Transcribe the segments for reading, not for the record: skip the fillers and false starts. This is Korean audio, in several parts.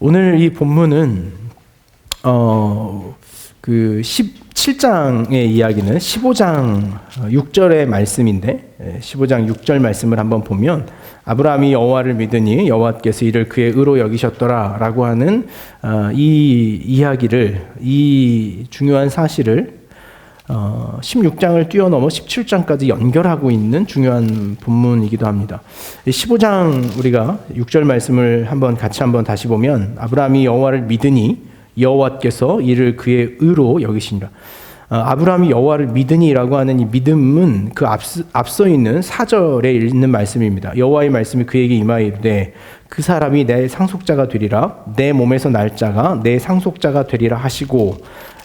오늘 이 본문은 그 17장의 이야기는 15장 6절의 말씀인데 15장 6절 말씀을 한번 보면 아브라함이 여호와를 믿으니 여호와께서 이를 그의 의로 여기셨더라라고 하는 이 이야기를, 이 중요한 사실을 16장을 뛰어넘어 17장까지 연결하고 있는 중요한 본문이기도 합니다. 15장 우리가 6절 말씀을 같이 다시 보면 아브라함이 여호와를 믿으니 여호와께서 이를 그의 의로 여기시니라. 아브라함이 여호와를 믿으니라고 하는 이 믿음은 그 앞서 있는 4절에 있는 말씀입니다. 여호와의 말씀이 그에게 임하이르되 그 사람이 내 상속자가 되리라, 내 몸에서 날 자가 내 상속자가 되리라 하시고,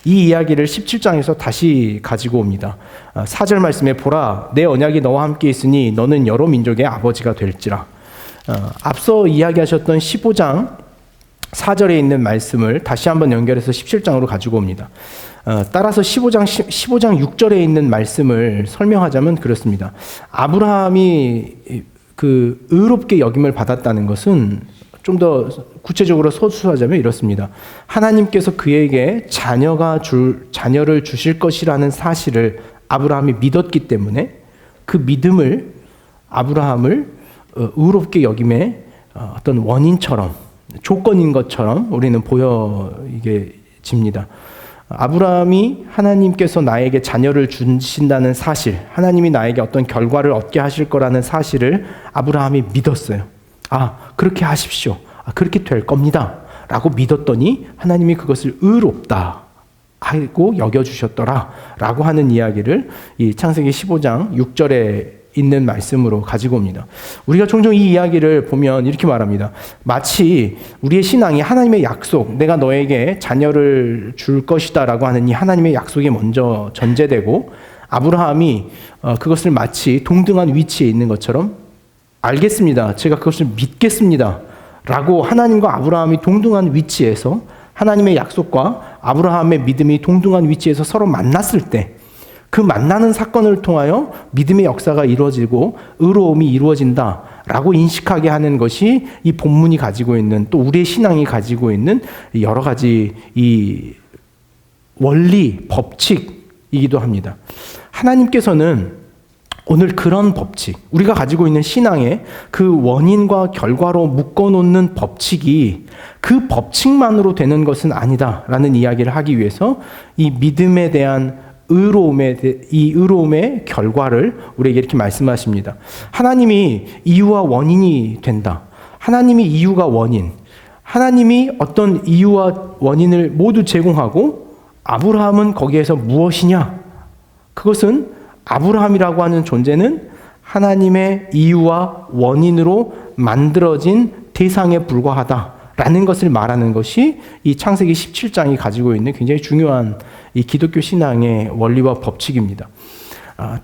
이 이야기를 17장에서 다시 가지고 옵니다. 4절 말씀에 보라, 내 언약이 너와 함께 있으니 너는 여러 민족의 아버지가 될지라. 앞서 이야기하셨던 15장 4절에 있는 말씀을 다시 한번 연결해서 17장으로 가지고 옵니다. 따라서 15장 6절에 있는 말씀을 설명하자면 그렇습니다. 아브라함이 그 의롭게 여김을 받았다는 것은 좀 더 구체적으로 서술하자면 이렇습니다. 하나님께서 그에게 자녀를 주실 것이라는 사실을 아브라함이 믿었기 때문에 그 믿음을 아브라함을 의롭게 여김의 어떤 원인처럼, 조건인 것처럼 우리는 보여집니다. 아브라함이 하나님께서 나에게 자녀를 주신다는 사실, 하나님이 나에게 어떤 결과를 얻게 하실 거라는 사실을 아브라함이 믿었어요. 그렇게 하십시오. 그렇게 될 겁니다. 라고 믿었더니 하나님이 그것을 의롭다 하고 여겨주셨더라 라고 하는 이야기를 이 창세기 15장 6절에 있는 말씀으로 가지고 옵니다. 우리가 종종 이 이야기를 보면 이렇게 말합니다. 마치 우리의 신앙이 하나님의 약속, 내가 너에게 자녀를 줄 것이다 라고 하는 이 하나님의 약속이 먼저 전제되고, 아브라함이 그것을 마치 동등한 위치에 있는 것처럼 알겠습니다, 제가 그것을 믿겠습니다 라고 하나님과 아브라함이 동등한 위치에서, 하나님의 약속과 아브라함의 믿음이 동등한 위치에서 서로 만났을 때, 그 만나는 사건을 통하여 믿음의 역사가 이루어지고 의로움이 이루어진다라고 인식하게 하는 것이 이 본문이 가지고 있는, 또 우리의 신앙이 가지고 있는 여러 가지 이 원리, 법칙이기도 합니다. 하나님께서는 오늘 그런 법칙, 우리가 가지고 있는 신앙의 그 원인과 결과로 묶어놓는 법칙이 그 법칙만으로 되는 것은 아니다라는 이야기를 하기 위해서 이 믿음에 대한 의로움의 결과를 우리에게 이렇게 말씀하십니다. 하나님이 이유와 원인이 된다. 하나님이 이유가 원인. 하나님이 어떤 이유와 원인을 모두 제공하고 아브라함은 거기에서 무엇이냐? 그것은 아브라함이라고 하는 존재는 하나님의 이유와 원인으로 만들어진 대상에 불과하다라는 것을 말하는 것이 이 창세기 17장이 가지고 있는 굉장히 중요한 이 기독교 신앙의 원리와 법칙입니다.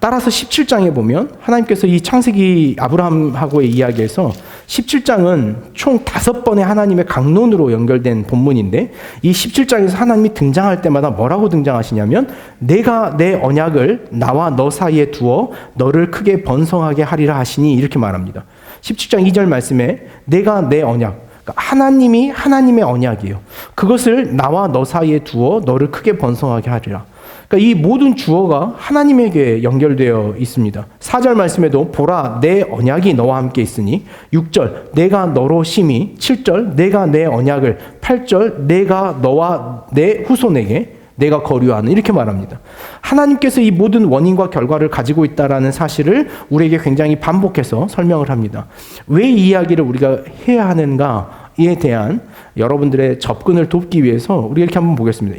따라서 17장에 보면 하나님께서 이 창세기 아브라함하고의 이야기에서 17장은 총 5번의 하나님의 강론으로 연결된 본문인데, 이 17장에서 하나님이 등장할 때마다 뭐라고 등장하시냐면, 내가 내 언약을 나와 너 사이에 두어 너를 크게 번성하게 하리라 하시니, 이렇게 말합니다. 17장 2절 말씀에 내가 내 언약, 하나님이 하나님의 언약이에요. 그것을 나와 너 사이에 두어 너를 크게 번성하게 하리라. 그러니까 이 모든 주어가 하나님에게 연결되어 있습니다. 4절 말씀에도 보라, 내 언약이 너와 함께 있으니, 6절 내가 너로 심히, 7절 내가 내 언약을, 8절 내가 너와 내 후손에게 내가 거류하는, 이렇게 말합니다. 하나님께서 이 모든 원인과 결과를 가지고 있다라는 사실을 우리에게 굉장히 반복해서 설명을 합니다. 왜 이 이야기를 우리가 해야 하는가에 대한 여러분들의 접근을 돕기 위해서 우리가 이렇게 한번 보겠습니다.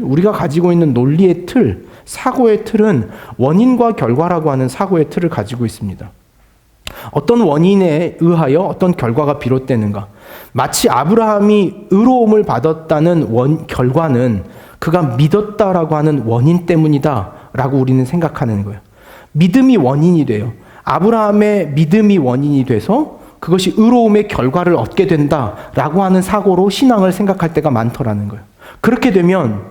우리가 가지고 있는 논리의 틀, 사고의 틀은 원인과 결과라고 하는 사고의 틀을 가지고 있습니다. 어떤 원인에 의하여 어떤 결과가 비롯되는가? 마치 아브라함이 의로움을 받았다는 결과는 그가 믿었다라고 하는 원인 때문이다라고 우리는 생각하는 거예요. 믿음이 원인이 돼요. 아브라함의 믿음이 원인이 돼서 그것이 의로움의 결과를 얻게 된다라고 하는 사고로 신앙을 생각할 때가 많더라는 거예요. 그렇게 되면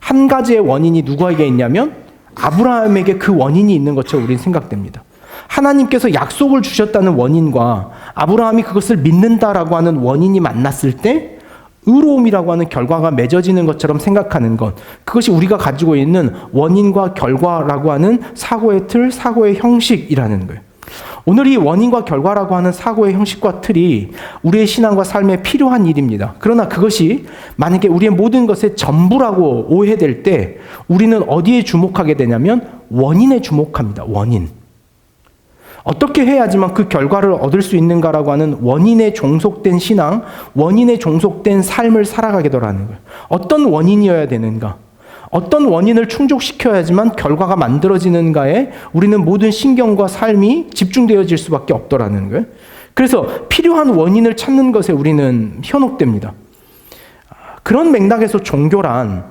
한 가지의 원인이 누구에게 있냐면 아브라함에게 그 원인이 있는 것처럼 우리는 생각됩니다. 하나님께서 약속을 주셨다는 원인과 아브라함이 그것을 믿는다라고 하는 원인이 만났을 때 의로움이라고 하는 결과가 맺어지는 것처럼 생각하는 것, 그것이 우리가 가지고 있는 원인과 결과라고 하는 사고의 틀, 사고의 형식이라는 거예요. 오늘 이 원인과 결과라고 하는 사고의 형식과 틀이 우리의 신앙과 삶에 필요한 일입니다. 그러나 그것이 만약에 우리의 모든 것의 전부라고 오해될 때 우리는 어디에 주목하게 되냐면 원인에 주목합니다. 원인. 어떻게 해야지만 그 결과를 얻을 수 있는가라고 하는 원인에 종속된 신앙, 원인에 종속된 삶을 살아가게 되라는 거예요. 어떤 원인이어야 되는가? 어떤 원인을 충족시켜야지만 결과가 만들어지는가에 우리는 모든 신경과 삶이 집중되어질 수밖에 없더라는 거예요. 그래서 필요한 원인을 찾는 것에 우리는 현혹됩니다. 그런 맥락에서 종교란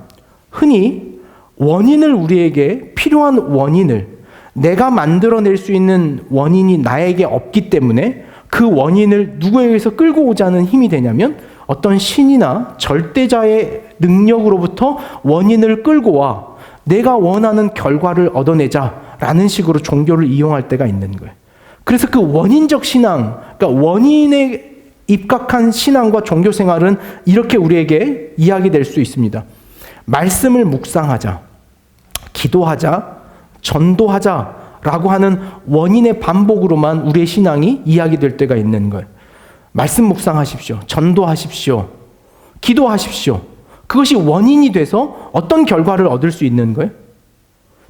흔히 원인을 우리에게 필요한 원인을 내가 만들어낼 수 있는 원인이 나에게 없기 때문에 그 원인을 누구에게서 끌고 오자는 힘이 되냐면 어떤 신이나 절대자의 능력으로부터 원인을 끌고 와 내가 원하는 결과를 얻어내자라는 식으로 종교를 이용할 때가 있는 거예요. 그래서 그 원인적 신앙, 그러니까 원인에 입각한 신앙과 종교 생활은 이렇게 우리에게 이야기될 수 있습니다. 말씀을 묵상하자, 기도하자, 전도하자라고 하는 원인의 반복으로만 우리의 신앙이 이야기될 때가 있는 거예요. 말씀 묵상하십시오. 전도하십시오. 기도하십시오. 그것이 원인이 돼서 어떤 결과를 얻을 수 있는 거예요?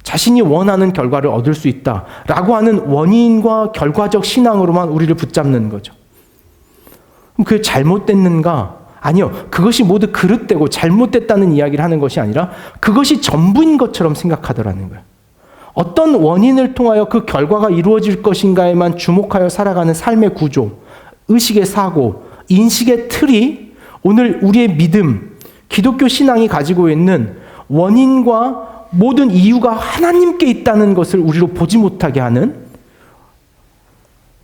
자신이 원하는 결과를 얻을 수 있다라고 하는 원인과 결과적 신앙으로만 우리를 붙잡는 거죠. 그럼 그게 잘못됐는가? 아니요. 그것이 모두 그릇되고 잘못됐다는 이야기를 하는 것이 아니라 그것이 전부인 것처럼 생각하더라는 거예요. 어떤 원인을 통하여 그 결과가 이루어질 것인가에만 주목하여 살아가는 삶의 구조, 의식의 사고, 인식의 틀이 오늘 우리의 믿음, 기독교 신앙이 가지고 있는 원인과 모든 이유가 하나님께 있다는 것을 우리로 보지 못하게 하는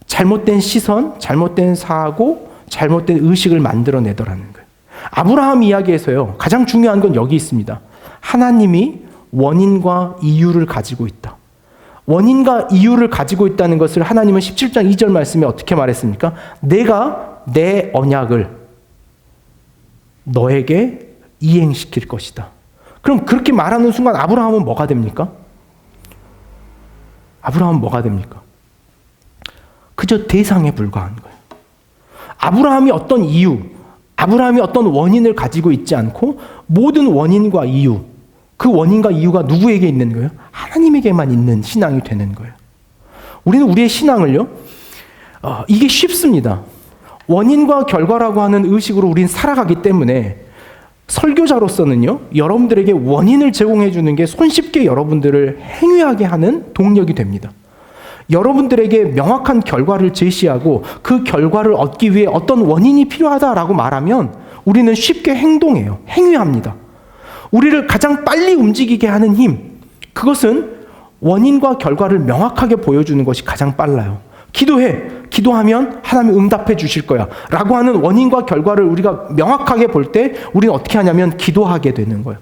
잘못된 시선, 잘못된 사고, 잘못된 의식을 만들어내더라는 거예요. 아브라함 이야기에서요, 가장 중요한 건 여기 있습니다. 하나님이 원인과 이유를 가지고 있다. 원인과 이유를 가지고 있다는 것을 하나님은 17장 2절 말씀에 어떻게 말했습니까? 내가 내 언약을 너에게 이행시킬 것이다. 그럼 그렇게 말하는 순간 아브라함은 뭐가 됩니까? 아브라함은 뭐가 됩니까? 그저 대상에 불과한 거예요. 아브라함이 어떤 이유, 아브라함이 어떤 원인을 가지고 있지 않고 모든 원인과 이유, 그 원인과 이유가 누구에게 있는 거예요? 하나님에게만 있는 신앙이 되는 거예요. 우리는 우리의 신앙을요, 이게 쉽습니다. 원인과 결과라고 하는 의식으로 우리는 살아가기 때문에 설교자로서는요, 여러분들에게 원인을 제공해 주는 게 손쉽게 여러분들을 행위하게 하는 동력이 됩니다. 여러분들에게 명확한 결과를 제시하고 그 결과를 얻기 위해 어떤 원인이 필요하다라고 말하면 우리는 쉽게 행동해요. 행위합니다. 우리를 가장 빨리 움직이게 하는 힘, 그것은 원인과 결과를 명확하게 보여주는 것이 가장 빨라요. 기도해. 기도하면 하나님이 응답해 주실 거야 라고 하는 원인과 결과를 우리가 명확하게 볼 때 우리는 어떻게 하냐면 기도하게 되는 거예요.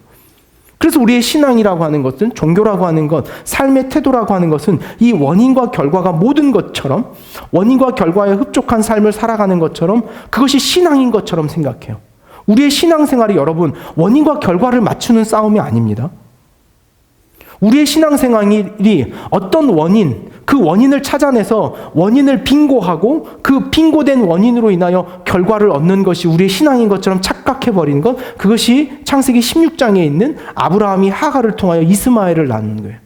그래서 우리의 신앙이라고 하는 것은, 종교라고 하는 것, 삶의 태도라고 하는 것은 이 원인과 결과가 모든 것처럼, 원인과 결과에 흡족한 삶을 살아가는 것처럼 그것이 신앙인 것처럼 생각해요. 우리의 신앙생활이 여러분 원인과 결과를 맞추는 싸움이 아닙니다. 우리의 신앙생활이 어떤 원인, 그 원인을 찾아내서 원인을 빙고하고 그 빙고된 원인으로 인하여 결과를 얻는 것이 우리의 신앙인 것처럼 착각해버린 것, 그것이 창세기 16장에 있는 아브라함이 하갈을 통하여 이스마엘을 낳는 거예요.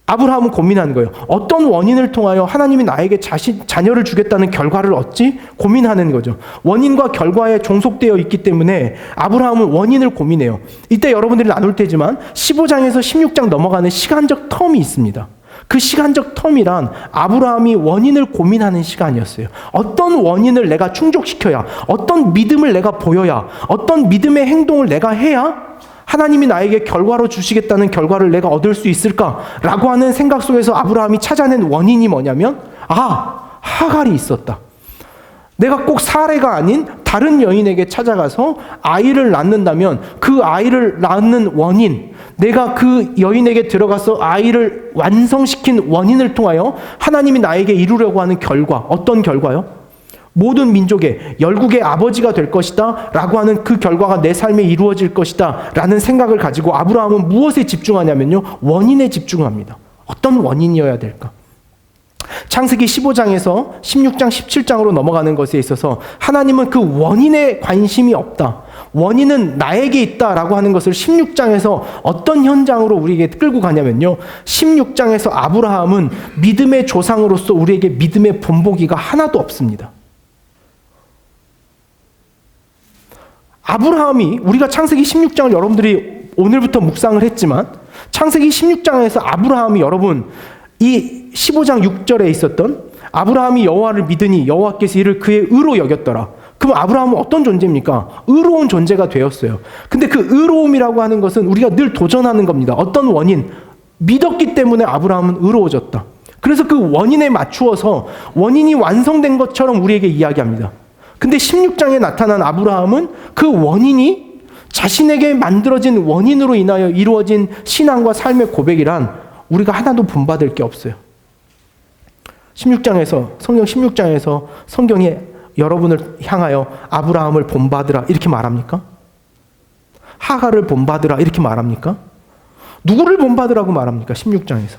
아브라함은 고민하는 거예요. 어떤 원인을 통하여 하나님이 나에게 자녀를 주겠다는 결과를 얻지? 고민하는 거죠. 원인과 결과에 종속되어 있기 때문에 아브라함은 원인을 고민해요. 이때 여러분들이 나눌 때지만 15장에서 16장 넘어가는 시간적 텀이 있습니다. 그 시간적 텀이란 아브라함이 원인을 고민하는 시간이었어요. 어떤 원인을 내가 충족시켜야, 어떤 믿음을 내가 보여야, 어떤 믿음의 행동을 내가 해야 하나님이 나에게 결과로 주시겠다는 결과를 내가 얻을 수 있을까라고 하는 생각 속에서 아브라함이 찾아낸 원인이 뭐냐면, 하갈이 있었다. 내가 꼭 사레가 아닌 다른 여인에게 찾아가서 아이를 낳는다면 그 아이를 낳는 원인, 내가 그 여인에게 들어가서 아이를 완성시킨 원인을 통하여 하나님이 나에게 이루려고 하는 결과, 어떤 결과요? 모든 민족의 열국의 아버지가 될 것이다 라고 하는 그 결과가 내 삶에 이루어질 것이다 라는 생각을 가지고 아브라함은 무엇에 집중하냐면요, 원인에 집중합니다. 어떤 원인이어야 될까? 창세기 15장에서 16장, 17장으로 넘어가는 것에 있어서 하나님은 그 원인에 관심이 없다, 원인은 나에게 있다라고 하는 것을 16장에서 어떤 현장으로 우리에게 끌고 가냐면요, 16장에서 아브라함은 믿음의 조상으로서 우리에게 믿음의 본보기가 하나도 없습니다. 아브라함이, 우리가 창세기 16장을 여러분들이 오늘부터 묵상을 했지만 창세기 16장에서 아브라함이, 여러분, 이 15장 6절에 있었던 아브라함이 여호와를 믿으니 여호와께서 이를 그의 의로 여겼더라. 그럼 아브라함은 어떤 존재입니까? 의로운 존재가 되었어요. 근데 그 의로움이라고 하는 것은 우리가 늘 도전하는 겁니다. 어떤 원인? 믿었기 때문에 아브라함은 의로워졌다. 그래서 그 원인에 맞추어서 원인이 완성된 것처럼 우리에게 이야기합니다. 근데 16장에 나타난 아브라함은 그 원인이 자신에게 만들어진 원인으로 인하여 이루어진 신앙과 삶의 고백이란 우리가 하나도 본받을 게 없어요. 16장에서, 성경 16장에서 성경이 여러분을 향하여 아브라함을 본받으라 이렇게 말합니까? 하갈을 본받으라 이렇게 말합니까? 누구를 본받으라고 말합니까? 16장에서.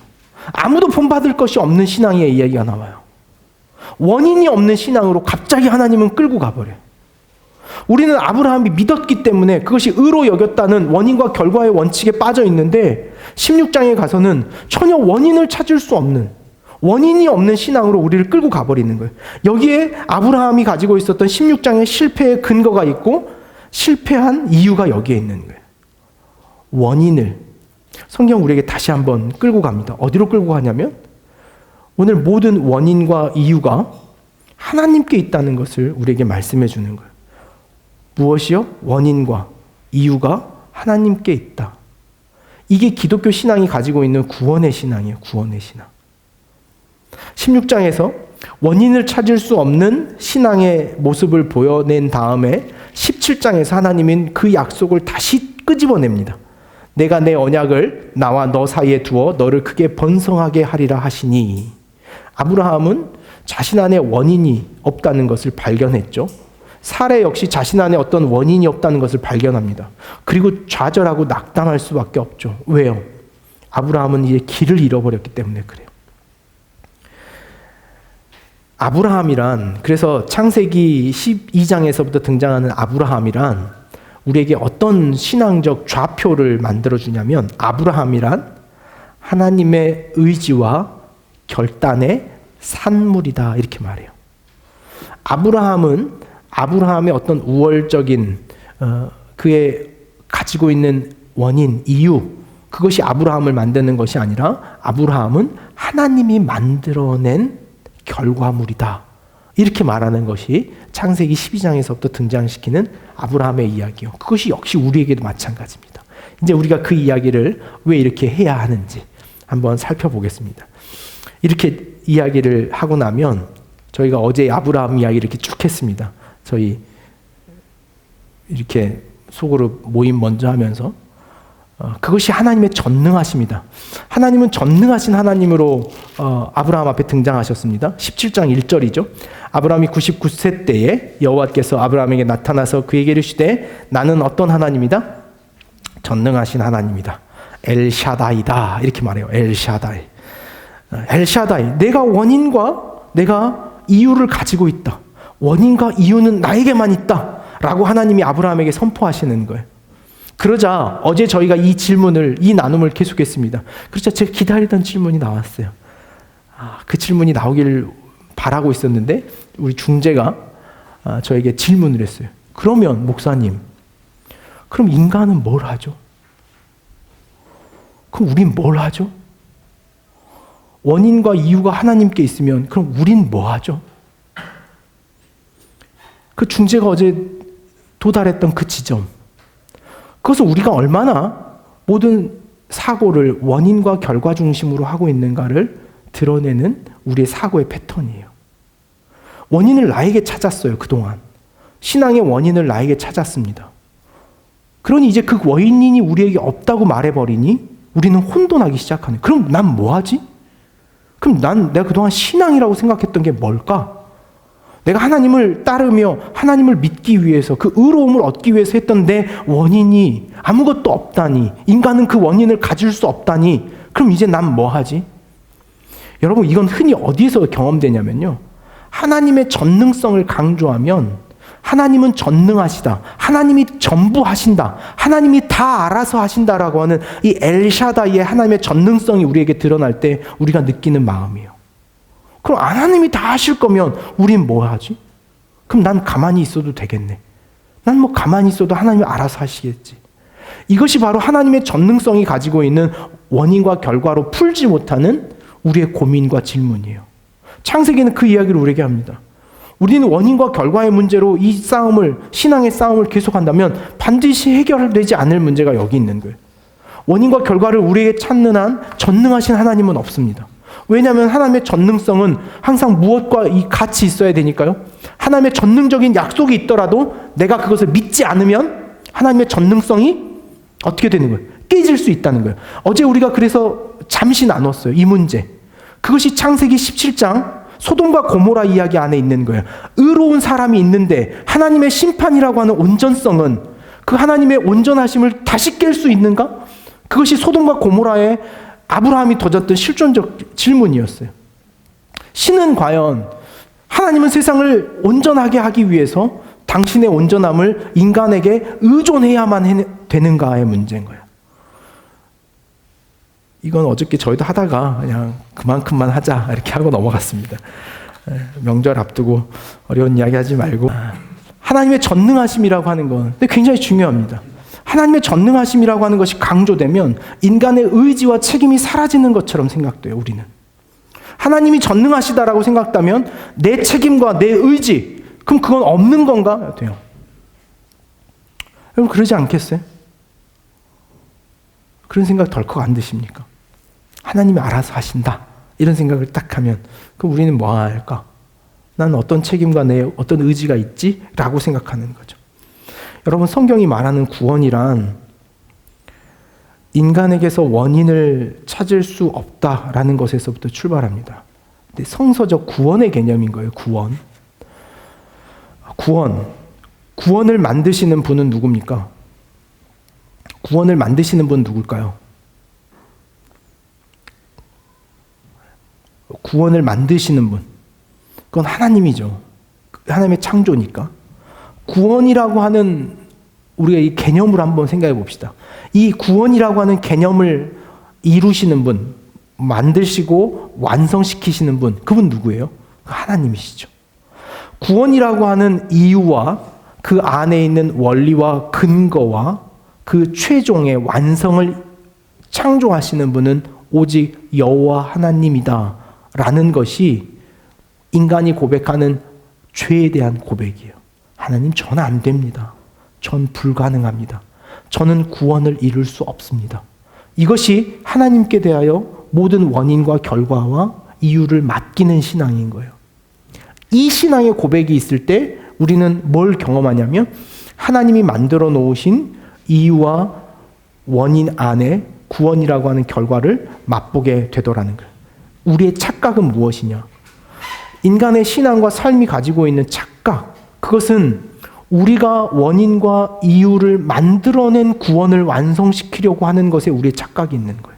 아무도 본받을 것이 없는 신앙의 이야기가 나와요. 원인이 없는 신앙으로 갑자기 하나님은 끌고 가버려요. 우리는 아브라함이 믿었기 때문에 그것이 의로 여겼다는 원인과 결과의 원칙에 빠져 있는데 16장에 가서는 전혀 원인을 찾을 수 없는, 원인이 없는 신앙으로 우리를 끌고 가버리는 거예요. 여기에 아브라함이 가지고 있었던 16장의 실패의 근거가 있고 실패한 이유가 여기에 있는 거예요. 원인을 성경 우리에게 다시 한번 끌고 갑니다. 어디로 끌고 가냐면 오늘 모든 원인과 이유가 하나님께 있다는 것을 우리에게 말씀해 주는 거예요. 무엇이요? 원인과 이유가 하나님께 있다. 이게 기독교 신앙이 가지고 있는 구원의 신앙이에요. 구원의 신앙. 16장에서 원인을 찾을 수 없는 신앙의 모습을 보여낸 다음에 17장에서 하나님은 그 약속을 다시 끄집어냅니다. 내가 내 언약을 나와 너 사이에 두어 너를 크게 번성하게 하리라 하시니, 아브라함은 자신 안에 원인이 없다는 것을 발견했죠. 사례 역시 자신 안에 어떤 원인이 없다는 것을 발견합니다. 그리고 좌절하고 낙담할 수밖에 없죠. 왜요? 아브라함은 이제 길을 잃어버렸기 때문에 그래요. 아브라함이란, 그래서 창세기 12장에서부터 등장하는 아브라함이란 우리에게 어떤 신앙적 좌표를 만들어주냐면, 아브라함이란 하나님의 의지와 결단의 산물이다 이렇게 말해요. 아브라함은 아브라함의 어떤 우월적인 그의 가지고 있는 원인, 이유, 그것이 아브라함을 만드는 것이 아니라 아브라함은 하나님이 만들어낸 결과물이다 이렇게 말하는 것이 창세기 12장에서부터 등장시키는 아브라함의 이야기요. 그것이 역시 우리에게도 마찬가지입니다. 이제 우리가 그 이야기를 왜 이렇게 해야 하는지 한번 살펴보겠습니다. 이렇게 이야기를 하고 나면, 저희가 어제 아브라함 이야기 이렇게 쭉 했습니다. 저희 이렇게 속으로 모임 먼저 하면서 그것이 하나님의 전능하심이다. 하나님은 전능하신 하나님으로 아브라함 앞에 등장하셨습니다. 17장 1절이죠. 아브라함이 99세 때에 여호와께서 아브라함에게 나타나서 그에게 이르시되 나는 어떤 하나님이다? 전능하신 하나님이다. 엘샤다이다 이렇게 말해요. 엘샤다이. 엘샤다이. 내가 원인과 내가 이유를 가지고 있다. 원인과 이유는 나에게만 있다 라고 하나님이 아브라함에게 선포하시는 거예요. 그러자 어제 저희가 이 나눔을 계속했습니다. 그러자 제가 기다리던 질문이 나왔어요. 그 질문이 나오기를 바라고 있었는데 우리 중재가 저에게 질문을 했어요. 그러면 목사님, 그럼 인간은 뭘 하죠? 그럼 우린 뭘 하죠? 원인과 이유가 하나님께 있으면 그럼 우린 뭐 하죠? 그 중재가 어제 도달했던 그 지점, 그것은 우리가 얼마나 모든 사고를 원인과 결과 중심으로 하고 있는가를 드러내는 우리의 사고의 패턴이에요. 원인을 나에게 찾았어요. 그동안 신앙의 원인을 나에게 찾았습니다. 그러니 이제 그 원인이 우리에게 없다고 말해버리니 우리는 혼돈하기 시작하는. 그럼 난 뭐하지? 그럼 내가 그동안 신앙이라고 생각했던 게 뭘까? 내가 하나님을 따르며 하나님을 믿기 위해서 그 의로움을 얻기 위해서 했던 내 원인이 아무것도 없다니, 인간은 그 원인을 가질 수 없다니, 그럼 이제 난 뭐하지? 여러분, 이건 흔히 어디에서 경험되냐면요, 하나님의 전능성을 강조하면 하나님은 전능하시다, 하나님이 전부 하신다, 하나님이 다 알아서 하신다라고 하는 이 엘샤다이의 하나님의 전능성이 우리에게 드러날 때 우리가 느끼는 마음이에요. 그럼 하나님이 다 하실 거면 우린 뭐 하지? 그럼 난 가만히 있어도 되겠네. 난 뭐 가만히 있어도 하나님이 알아서 하시겠지. 이것이 바로 하나님의 전능성이 가지고 있는 원인과 결과로 풀지 못하는 우리의 고민과 질문이에요. 창세기는 그 이야기를 우리에게 합니다. 우리는 원인과 결과의 문제로 이 싸움을, 신앙의 싸움을 계속한다면 반드시 해결되지 않을 문제가 여기 있는 거예요. 원인과 결과를 우리에게 찾는 한 전능하신 하나님은 없습니다. 왜냐하면 하나님의 전능성은 항상 무엇과 같이 있어야 되니까요. 하나님의 전능적인 약속이 있더라도 내가 그것을 믿지 않으면 하나님의 전능성이 어떻게 되는 거예요? 깨질 수 있다는 거예요. 어제 우리가 그래서 잠시 나눴어요. 이 문제. 그것이 창세기 17장 소돔과 고모라 이야기 안에 있는 거예요. 의로운 사람이 있는데 하나님의 심판이라고 하는 온전성은 그 하나님의 온전하심을 다시 깰 수 있는가? 그것이 소돔과 고모라의 아브라함이 던졌던 실존적 질문이었어요. 신은 과연 하나님은 세상을 온전하게 하기 위해서 당신의 온전함을 인간에게 의존해야만 되는가의 문제인 거예요. 이건 어저께 저희도 하다가 그냥 그만큼만 하자 이렇게 하고 넘어갔습니다. 명절 앞두고 어려운 이야기 하지 말고, 하나님의 전능하심이라고 하는 건 굉장히 중요합니다. 하나님의 전능하심이라고 하는 것이 강조되면 인간의 의지와 책임이 사라지는 것처럼 생각돼요. 우리는 하나님이 전능하시다라고 생각하면 내 책임과 내 의지, 그럼 그건 없는 건가? 돼요. 여러분, 그러지 않겠어요? 그런 생각 덜컥 안 드십니까? 하나님이 알아서 하신다 이런 생각을 딱 하면 그럼 우리는 뭐 할까? 난 어떤 책임과 내 어떤 의지가 있지? 라고 생각하는 거죠. 여러분, 성경이 말하는 구원이란 인간에게서 원인을 찾을 수 없다라는 것에서부터 출발합니다. 근데 성서적 구원의 개념인 거예요. 구원을 만드시는 분은 누굽니까? 구원을 만드시는 분은 누굴까요? 구원을 만드시는 분, 그건 하나님이죠. 하나님의 창조니까. 구원이라고 하는 우리가 이 개념을 한번 생각해 봅시다. 이 구원이라고 하는 개념을 이루시는 분, 만드시고 완성시키시는 분, 그분 누구예요? 하나님이시죠. 구원이라고 하는 이유와 그 안에 있는 원리와 근거와 그 최종의 완성을 창조하시는 분은 오직 여호와 하나님이다 라는 것이 인간이 고백하는 죄에 대한 고백이에요. 하나님, 저는 안 됩니다. 전 불가능합니다. 저는 구원을 이룰 수 없습니다. 이것이 하나님께 대하여 모든 원인과 결과와 이유를 맡기는 신앙인 거예요. 이 신앙의 고백이 있을 때 우리는 뭘 경험하냐면 하나님이 만들어 놓으신 이유와 원인 안에 구원이라고 하는 결과를 맛보게 되더라는 거예요. 우리의 착각은 무엇이냐? 인간의 신앙과 삶이 가지고 있는 착각, 그것은 우리가 원인과 이유를 만들어낸 구원을 완성시키려고 하는 것에 우리의 착각이 있는 거예요.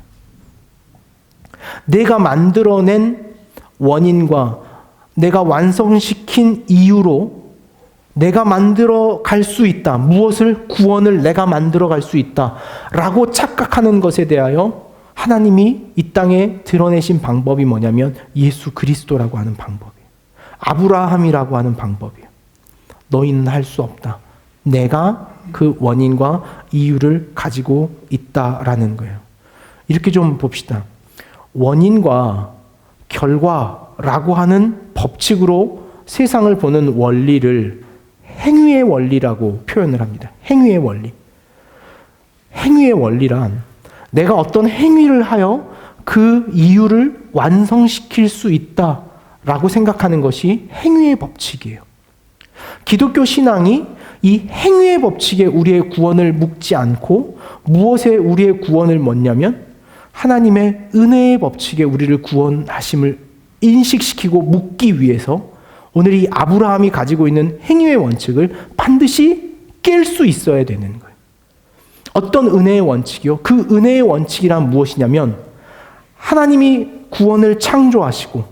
내가 만들어낸 원인과 내가 완성시킨 이유로 내가 만들어 갈 수 있다. 무엇을? 구원을 내가 만들어 갈 수 있다. 라고 착각하는 것에 대하여 하나님이 이 땅에 드러내신 방법이 뭐냐면 예수 그리스도라고 하는 방법이에요. 아브라함이라고 하는 방법이에요. 너희는 할 수 없다. 내가 그 원인과 이유를 가지고 있다라는 거예요. 이렇게 좀 봅시다. 원인과 결과라고 하는 법칙으로 세상을 보는 원리를 행위의 원리라고 표현을 합니다. 행위의 원리. 행위의 원리란 내가 어떤 행위를 하여 그 이유를 완성시킬 수 있다라고 생각하는 것이 행위의 법칙이에요. 기독교 신앙이 이 행위의 법칙에 우리의 구원을 묶지 않고 무엇에 우리의 구원을 맺냐면 하나님의 은혜의 법칙에 우리를 구원하심을 인식시키고 묶기 위해서 오늘 이 아브라함이 가지고 있는 행위의 원칙을 반드시 깰 수 있어야 되는 거예요. 어떤 은혜의 원칙이요? 그 은혜의 원칙이란 무엇이냐면 하나님이 구원을 창조하시고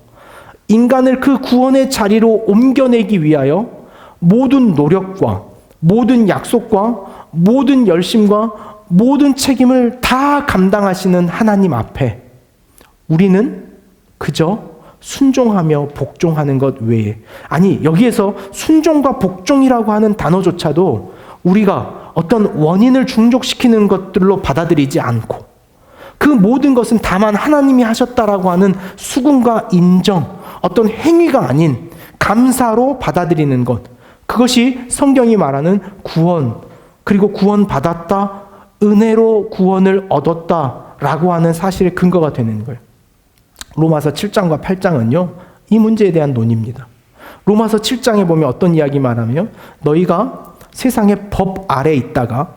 인간을 그 구원의 자리로 옮겨내기 위하여 모든 노력과 모든 약속과 모든 열심과 모든 책임을 다 감당하시는 하나님 앞에 우리는 그저 순종하며 복종하는 것 외에, 아니 여기에서 순종과 복종이라고 하는 단어조차도 우리가 어떤 원인을 충족시키는 것들로 받아들이지 않고 그 모든 것은 다만 하나님이 하셨다라고 하는 수긍과 인정, 어떤 행위가 아닌 감사로 받아들이는 것, 그것이 성경이 말하는 구원, 그리고 구원받았다, 은혜로 구원을 얻었다라고 하는 사실의 근거가 되는 거예요. 로마서 7장과 8장은요, 이 문제에 대한 논의입니다. 로마서 7장에 보면 어떤 이야기 말하면 너희가 세상의 법 아래에 있다가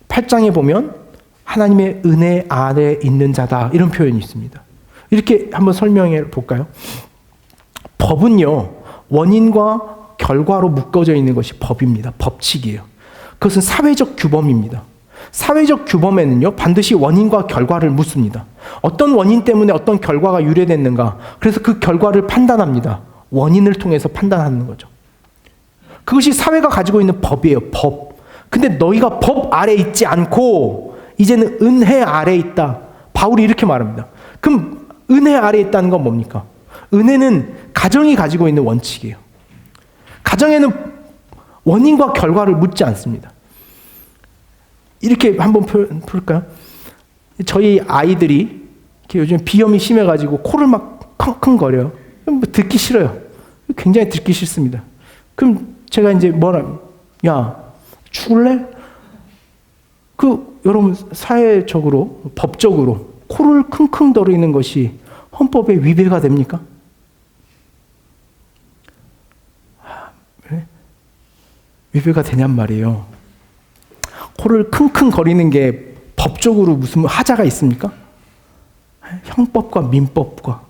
8장에 보면 하나님의 은혜 아래에 있는 자다, 이런 표현이 있습니다. 이렇게 한번 설명해 볼까요? 법은요, 원인과 결과로 묶어져 있는 것이 법입니다. 법칙이에요. 그것은 사회적 규범입니다. 사회적 규범에는요, 반드시 원인과 결과를 묻습니다. 어떤 원인 때문에 어떤 결과가 유래됐는가, 그래서 그 결과를 판단합니다. 원인을 통해서 판단하는 거죠. 그것이 사회가 가지고 있는 법이에요. 법. 근데 너희가 법 아래에 있지 않고 이제는 은혜 아래에 있다. 바울이 이렇게 말합니다. 그럼 은혜 아래에 있다는 건 뭡니까? 은혜는 가정이 가지고 있는 원칙이에요. 가정에는 원인과 결과를 묻지 않습니다. 이렇게 한번 풀까요? 저희 아이들이 요즘 비염이 심해가지고 코를 막 킁킁거려요. 듣기 싫어요. 굉장히 듣기 싫습니다. 그럼 제가 이제 야, 죽을래? 여러분, 사회적으로, 법적으로 코를 킁킁거리는 것이 헌법에 위배가 됩니까? 위배가 되냔 말이에요. 코를 킁킁거리는 게 법적으로 무슨 하자가 있습니까? 형법과 민법과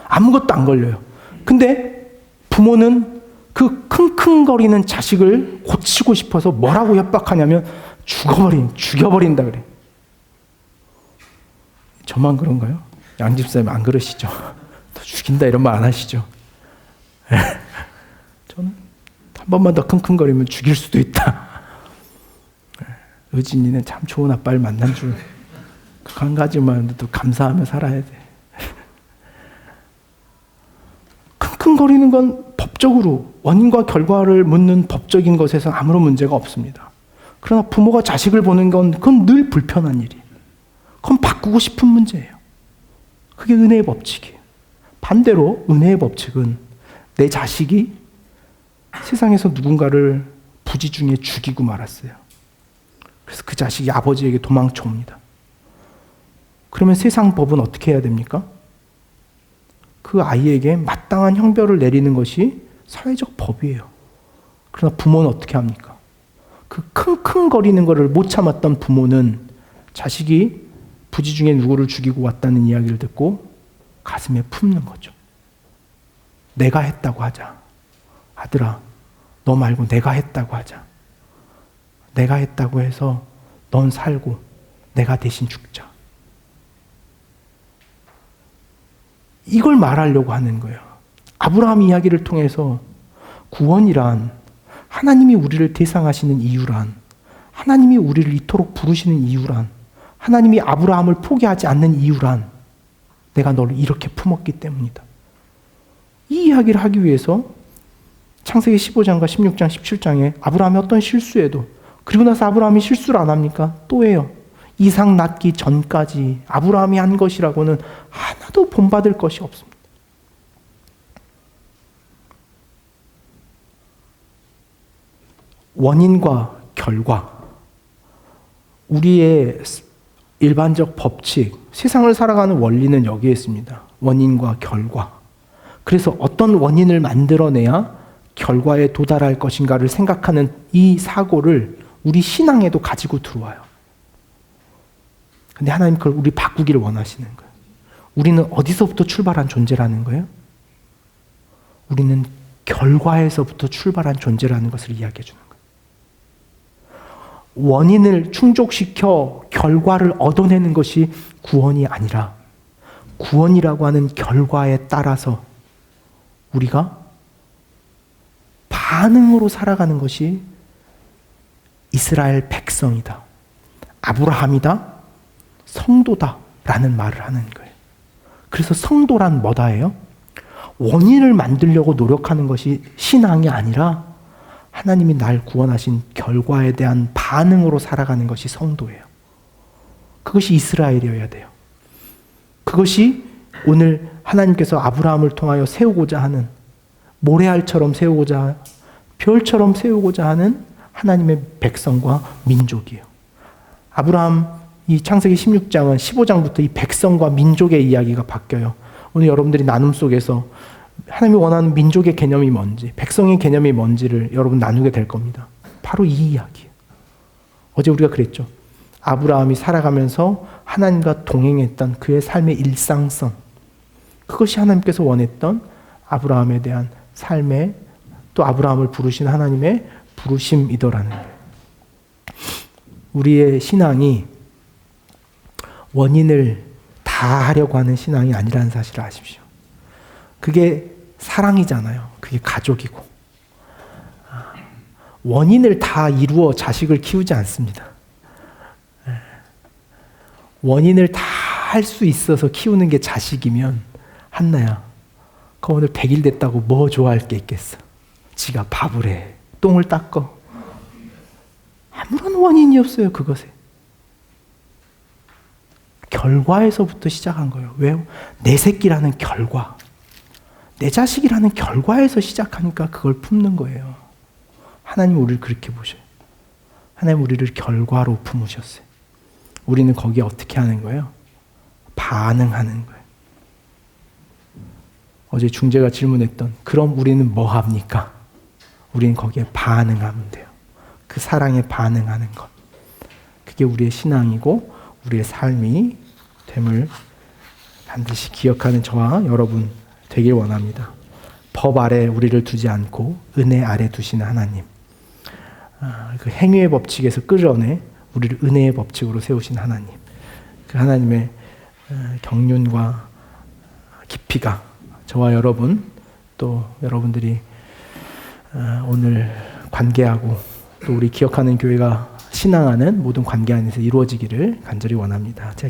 아무것도 안 걸려요. 근데 부모는 그 킁킁거리는 자식을 고치고 싶어서 뭐라고 협박하냐면 죽여버린다 그래. 저만 그런가요? 양집사님 안 그러시죠? 죽인다 이런 말 안 하시죠? 저는 한 번만 더 킁킁거리면 죽일 수도 있다. 의진이는 참 좋은 아빠를 만난 줄, 그 한 가지만도 감사하며 살아야 돼. 킁킁거리는 건 법적으로 원인과 결과를 묻는 법적인 것에서 아무런 문제가 없습니다. 그러나 부모가 자식을 보는 건 그건 늘 불편한 일이에요. 그건 바꾸고 싶은 문제예요. 그게 은혜의 법칙이에요. 반대로 은혜의 법칙은 내 자식이 세상에서 누군가를 부지중에 죽이고 말았어요. 그래서 그 자식이 아버지에게 도망쳐 옵니다. 그러면 세상 법은 어떻게 해야 됩니까? 그 아이에게 마땅한 형벌을 내리는 것이 사회적 법이에요. 그러나 부모는 어떻게 합니까? 그 킁킁거리는 것을 못 참았던 부모는 자식이 부지중에 누구를 죽이고 왔다는 이야기를 듣고 가슴에 품는 거죠. 내가 했다고 하자. 아들아, 너 말고 내가 했다고 하자. 내가 했다고 해서 넌 살고 내가 대신 죽자. 이걸 말하려고 하는 거예요. 아브라함 이야기를 통해서 구원이란, 하나님이 우리를 대상하시는 이유란, 하나님이 우리를 이토록 부르시는 이유란, 하나님이 아브라함을 포기하지 않는 이유란, 내가 너를 이렇게 품었기 때문이다. 이 이야기를 하기 위해서 창세기 15장과 16장, 17장에 아브라함이 어떤 실수에도, 그리고 나서 아브라함이 실수를 안 합니까? 또 해요. 이삭 낳기 전까지 아브라함이 한 것이라고는 하나도 본받을 것이 없습니다. 원인과 결과, 우리의 일반적 법칙, 세상을 살아가는 원리는 여기에 있습니다. 원인과 결과. 그래서 어떤 원인을 만들어내야 결과에 도달할 것인가를 생각하는 이 사고를 우리 신앙에도 가지고 들어와요. 근데 하나님 그걸 우리 바꾸기를 원하시는 거예요. 우리는 어디서부터 출발한 존재라는 거예요? 우리는 결과에서부터 출발한 존재라는 것을 이야기해 주는 거예요. 원인을 충족시켜 결과를 얻어내는 것이 구원이 아니라 구원이라고 하는 결과에 따라서 우리가 반응으로 살아가는 것이 이스라엘 백성이다, 아브라함이다, 성도다 라는 말을 하는 거예요. 그래서 성도란 뭐다예요? 원인을 만들려고 노력하는 것이 신앙이 아니라 하나님이 날 구원하신 결과에 대한 반응으로 살아가는 것이 성도예요. 그것이 이스라엘이어야 돼요. 그것이 오늘 하나님께서 아브라함을 통하여 세우고자 하는, 모래알처럼 세우고자, 별처럼 세우고자 하는 하나님의 백성과 민족이에요. 아브라함 이 창세기 16장은 15장부터 이 백성과 민족의 이야기가 바뀌어요. 오늘 여러분들이 나눔 속에서 하나님이 원하는 민족의 개념이 뭔지, 백성의 개념이 뭔지를 여러분 나누게 될 겁니다. 바로 이 이야기예요. 어제 우리가 그랬죠. 아브라함이 살아가면서 하나님과 동행했던 그의 삶의 일상성, 그것이 하나님께서 원했던 아브라함에 대한 삶의, 또 아브라함을 부르신 하나님의 부르심이더라는 거예요. 우리의 신앙이 원인을 다 하려고 하는 신앙이 아니라는 사실을 아십시오. 그게 사랑이잖아요. 그게 가족이고. 원인을 다 이루어 자식을 키우지 않습니다. 원인을 다 할 수 있어서 키우는 게 자식이면, 한나야, 그 오늘 100일 됐다고 뭐 좋아할 게 있겠어? 지가 밥을 해, 똥을 닦어. 아무런 원인이 없어요, 그것에. 결과에서부터 시작한 거예요. 왜요? 내 새끼라는 결과, 내 자식이라는 결과에서 시작하니까 그걸 품는 거예요. 하나님 우리를 그렇게 보셔요. 하나님 우리를 결과로 품으셨어요. 우리는 거기에 어떻게 하는 거예요? 반응하는 거예요. 어제 중재가 질문했던, 그럼 우리는 뭐 합니까? 우리는 거기에 반응하면 돼요. 그 사랑에 반응하는 것. 그게 우리의 신앙이고 우리의 삶이 됨을 반드시 기억하는 저와 여러분 되길 원합니다. 법 아래 우리를 두지 않고 은혜 아래 두시는 하나님. 그 행위의 법칙에서 끌어내 우리를 은혜의 법칙으로 세우신 하나님. 그 하나님의 경륜과 깊이가 저와 여러분, 또 여러분들이 오늘 관계하고 또 우리 기억하는 교회가 신앙하는 모든 관계 안에서 이루어지기를 간절히 원합니다.